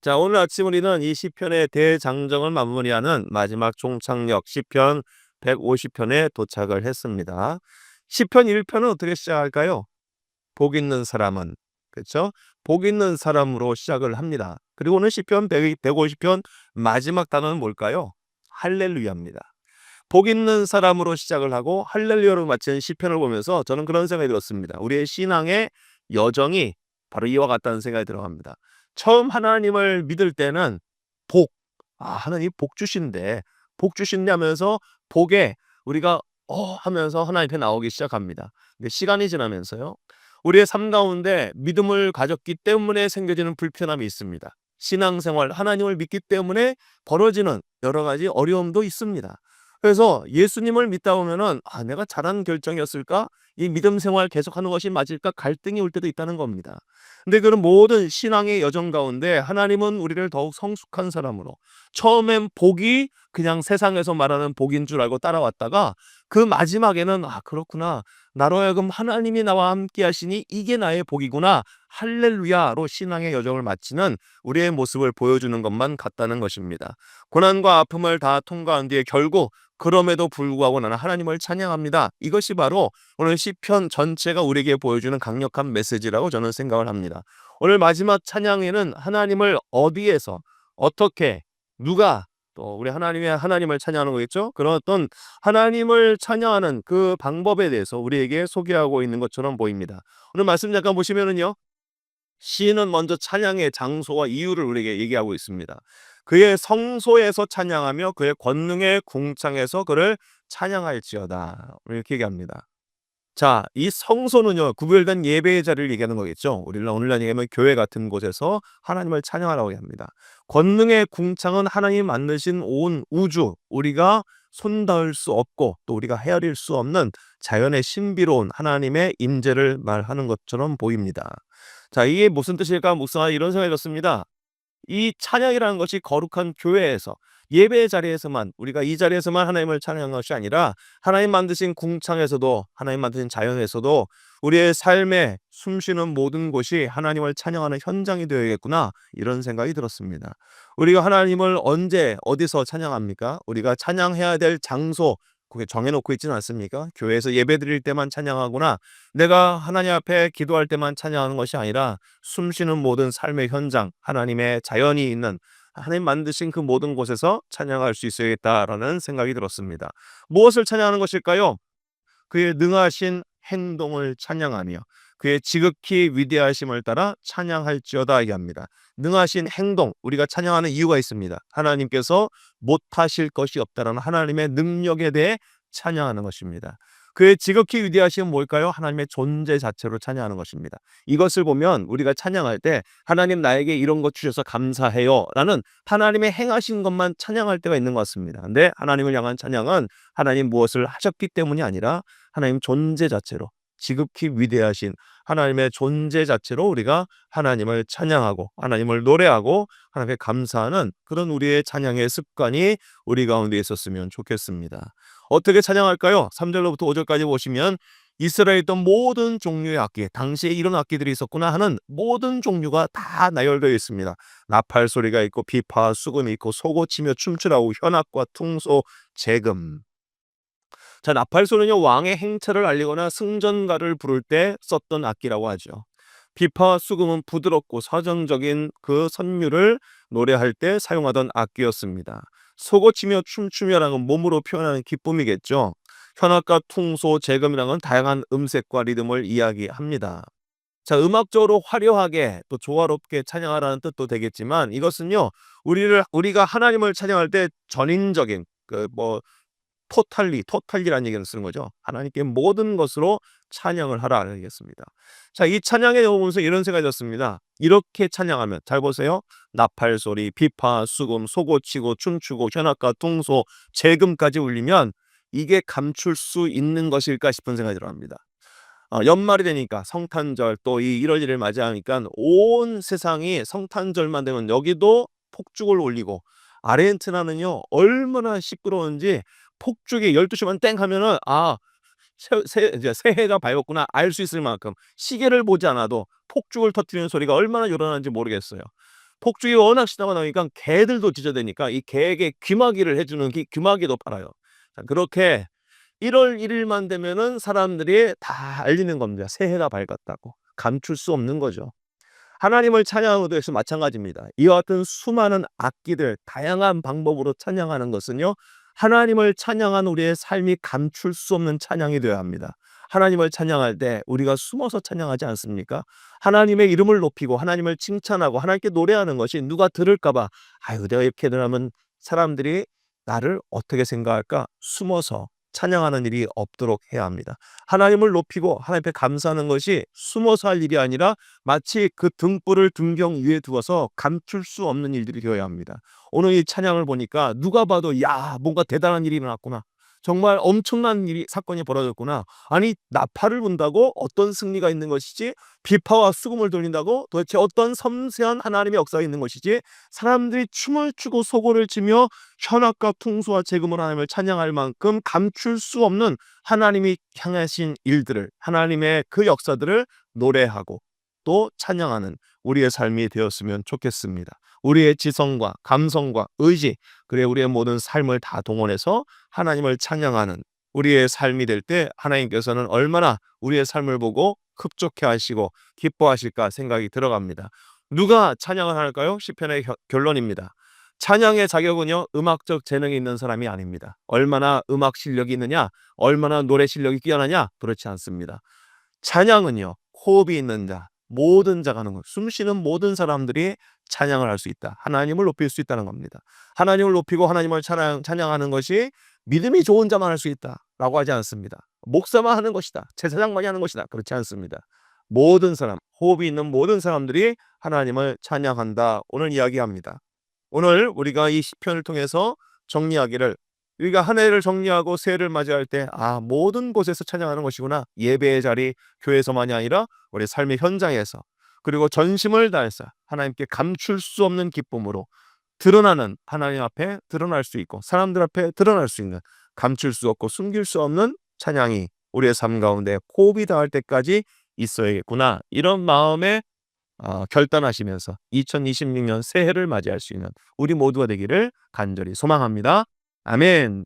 자, 오늘 아침 우리는 이 시편의 대장정을 마무리하는 마지막 종착역 시편 150편에 도착을 했습니다. 시편 1편은 어떻게 시작할까요? 복 있는 사람은, 그렇죠? 복 있는 사람으로 시작을 합니다. 그리고 오늘 시편 150편 마지막 단어는 뭘까요? 할렐루야입니다. 복 있는 사람으로 시작을 하고 할렐루야로 마치는 시편을 보면서 저는 그런 생각이 들었습니다. 우리의 신앙의 여정이 바로 이와 같다는 생각이 들어갑니다. 처음 하나님을 믿을 때는 복, 하나님 복 주신대, 복 주신대 하면서 복에 우리가 하면서 하나님 앞에 나오기 시작합니다. 근데 시간이 지나면서요, 우리의 삶 가운데 믿음을 가졌기 때문에 생겨지는 불편함이 있습니다. 신앙생활, 하나님을 믿기 때문에 벌어지는 여러 가지 어려움도 있습니다. 그래서 예수님을 믿다 보면은 내가 잘한 결정이었을까? 이 믿음 생활 계속하는 것이 맞을까? 갈등이 올 때도 있다는 겁니다. 근데 그런 모든 신앙의 여정 가운데 하나님은 우리를 더욱 성숙한 사람으로, 처음엔 복이 그냥 세상에서 말하는 복인 줄 알고 따라왔다가 그 마지막에는 그렇구나, 나로 하여금 하나님이 나와 함께 하시니 이게 나의 복이구나, 할렐루야로 신앙의 여정을 마치는 우리의 모습을 보여주는 것만 같다는 것입니다. 고난과 아픔을 다 통과한 뒤에 결국 그럼에도 불구하고 나는 하나님을 찬양합니다. 이것이 바로 오늘 시편 전체가 우리에게 보여주는 강력한 메시지라고 저는 생각을 합니다. 오늘 마지막 찬양에는 하나님을 어디에서, 어떻게, 누가, 또 우리 하나님을 찬양하는 거겠죠? 그런 어떤 하나님을 찬양하는 그 방법에 대해서 우리에게 소개하고 있는 것처럼 보입니다. 오늘 말씀 잠깐 보시면은요, 시인은 먼저 찬양의 장소와 이유를 우리에게 얘기하고 있습니다. 그의 성소에서 찬양하며 그의 권능의 궁창에서 그를 찬양할지어다, 이렇게 얘기합니다. 자, 이 성소는요, 구별된 예배의 자리를 얘기하는 거겠죠. 오늘날 얘기하면 교회 같은 곳에서 하나님을 찬양하라고 합니다. 권능의 궁창은 하나님 만드신 온 우주, 우리가 손닿을 수 없고 또 우리가 헤아릴 수 없는 자연의 신비로운 하나님의 임재를 말하는 것처럼 보입니다. 자, 이게 무슨 뜻일까 묵상하니 이런 생각이 들었습니다. 이 찬양이라는 것이 거룩한 교회에서, 예배의 자리에서만, 우리가 이 자리에서만 하나님을 찬양하는 것이 아니라 하나님 만드신 궁창에서도, 하나님 만드신 자연에서도 우리의 삶에 숨쉬는 모든 곳이 하나님을 찬양하는 현장이 되어야겠구나, 이런 생각이 들었습니다. 우리가 하나님을 언제 어디서 찬양합니까? 우리가 찬양해야 될 장소, 그게 정해놓고 있지는 않습니까? 교회에서 예배드릴 때만 찬양하거나 내가 하나님 앞에 기도할 때만 찬양하는 것이 아니라 숨쉬는 모든 삶의 현장, 하나님의 자연이 있는, 하나님 만드신 그 모든 곳에서 찬양할 수 있어야겠다라는 생각이 들었습니다. 무엇을 찬양하는 것일까요? 그의 능하신 행동을 찬양하며 그의 지극히 위대하심을 따라 찬양할지어다 이합니다. 능하신 행동, 우리가 찬양하는 이유가 있습니다. 하나님께서 못하실 것이 없다라는 하나님의 능력에 대해 찬양하는 것입니다. 그의 지극히 위대하심은 뭘까요? 하나님의 존재 자체로 찬양하는 것입니다. 이것을 보면 우리가 찬양할 때 하나님 나에게 이런 것 주셔서 감사해요 라는 하나님의 행하신 것만 찬양할 때가 있는 것 같습니다. 근데 하나님을 향한 찬양은 하나님 무엇을 하셨기 때문이 아니라 하나님 존재 자체로, 지극히 위대하신 하나님의 존재 자체로 우리가 하나님을 찬양하고 하나님을 노래하고 하나님께 감사하는 그런 우리의 찬양의 습관이 우리 가운데 있었으면 좋겠습니다. 어떻게 찬양할까요? 3절로부터 5절까지 보시면 이스라엘에 있던 모든 종류의 악기, 당시에 이런 악기들이 있었구나 하는 모든 종류가 다 나열되어 있습니다. 나팔 소리가 있고 비파, 수금이 있고 소고치며 춤추라고 현악과 퉁소, 재금. 자, 나팔소는요, 왕의 행차를 알리거나 승전가를 부를 때 썼던 악기라고 하죠. 비파와 수금은 부드럽고 서정적인 그 선율을 노래할 때 사용하던 악기였습니다. 소고치며 춤추며라는 건 몸으로 표현하는 기쁨이겠죠. 현악과 퉁소, 재금이라는 건 다양한 음색과 리듬을 이야기합니다. 자, 음악적으로 화려하게 또 조화롭게 찬양하라는 뜻도 되겠지만 이것은요, 우리가 하나님을 찬양할 때 전인적인 토탈리라는 얘기를 쓰는 거죠. 하나님께 모든 것으로 찬양을 하라 얘기했습니다. 자, 이 찬양에 보면서 이런 생각이 들었습니다. 이렇게 찬양하면, 잘 보세요. 나팔 소리, 비파, 수금, 소고치고 춤추고 현악과 퉁소, 재금까지 울리면 이게 감출 수 있는 것일까 싶은 생각이 들어갑니다. 연말이 되니까 성탄절, 또 이 1월 1일 맞이하니까 온 세상이 성탄절만 되면 여기도 폭죽을 올리고, 아르헨티나는요 얼마나 시끄러운지 폭죽이 12시만 땡 하면은 이제 새해가 밝았구나 알 수 있을 만큼 시계를 보지 않아도 폭죽을 터뜨리는 소리가 얼마나 요란한지 모르겠어요. 폭죽이 워낙 신나고 나니까 개들도 짖어대니까 이 개에게 귀마개를 해 주는 귀마개도 팔아요. 자 그렇게 1월 1 일만 되면은 사람들이 다 알리는 겁니다. 새해가 밝았다고. 감출 수 없는 거죠. 하나님을 찬양하는 것도 역시 마찬가지입니다. 이와 같은 수많은 악기들, 다양한 방법으로 찬양하는 것은요, 하나님을 찬양한 우리의 삶이 감출 수 없는 찬양이 되어야 합니다. 하나님을 찬양할 때 우리가 숨어서 찬양하지 않습니까? 하나님의 이름을 높이고 하나님을 칭찬하고 하나님께 노래하는 것이 누가 들을까 봐, 아유, 내가 이렇게 하면 사람들이 나를 어떻게 생각할까? 숨어서 찬양하는 일이 없도록 해야 합니다. 하나님을 높이고 하나님 앞에 감사하는 것이 숨어서 할 일이 아니라 마치 그 등불을 등경 위에 두어서 감출 수 없는 일들이 되어야 합니다. 오늘 이 찬양을 보니까 누가 봐도 야, 뭔가 대단한 일이 일어났구나. 정말 엄청난 일이 사건이 벌어졌구나. 아니 나팔을 분다고 어떤 승리가 있는 것이지, 비파와 수금을 돌린다고 도대체 어떤 섬세한 하나님의 역사가 있는 것이지, 사람들이 춤을 추고 소고를 치며 현악과 풍수와 재금으로 하나님을 찬양할 만큼 감출 수 없는 하나님이 향하신 일들을, 하나님의 그 역사들을 노래하고 또 찬양하는 우리의 삶이 되었으면 좋겠습니다. 우리의 지성과 감성과 의지, 그래 우리의 모든 삶을 다 동원해서 하나님을 찬양하는 우리의 삶이 될 때 하나님께서는 얼마나 우리의 삶을 보고 흡족해 하시고 기뻐하실까 생각이 들어갑니다. 누가 찬양을 할까요? 시편의 결론입니다. 찬양의 자격은요, 음악적 재능이 있는 사람이 아닙니다. 얼마나 음악 실력이 있느냐, 얼마나 노래 실력이 뛰어나냐, 그렇지 않습니다. 찬양은요, 호흡이 있는 자, 모든 자가 하는 것, 숨 쉬는 모든 사람들이 찬양을 할 수 있다. 하나님을 높일 수 있다는 겁니다. 하나님을 높이고 하나님을 찬양하는 것이 믿음이 좋은 자만 할 수 있다라고 하지 않습니다. 목사만 하는 것이다. 제사장만이 하는 것이다. 그렇지 않습니다. 모든 사람, 호흡이 있는 모든 사람들이 하나님을 찬양한다. 오늘 이야기합니다. 오늘 우리가 이 시편을 통해서 정리하기를, 우리가 한 해를 정리하고 새해를 맞이할 때 모든 곳에서 찬양하는 것이구나. 예배의 자리, 교회에서만이 아니라 우리 삶의 현장에서, 그리고 전심을 다해서 하나님께 감출 수 없는 기쁨으로 드러나는, 하나님 앞에 드러날 수 있고 사람들 앞에 드러날 수 있는, 감출 수 없고 숨길 수 없는 찬양이 우리의 삶 가운데 호흡이 닿을 때까지 있어야겠구나. 이런 마음에 결단하시면서 2026년 새해를 맞이할 수 있는 우리 모두가 되기를 간절히 소망합니다. 아멘.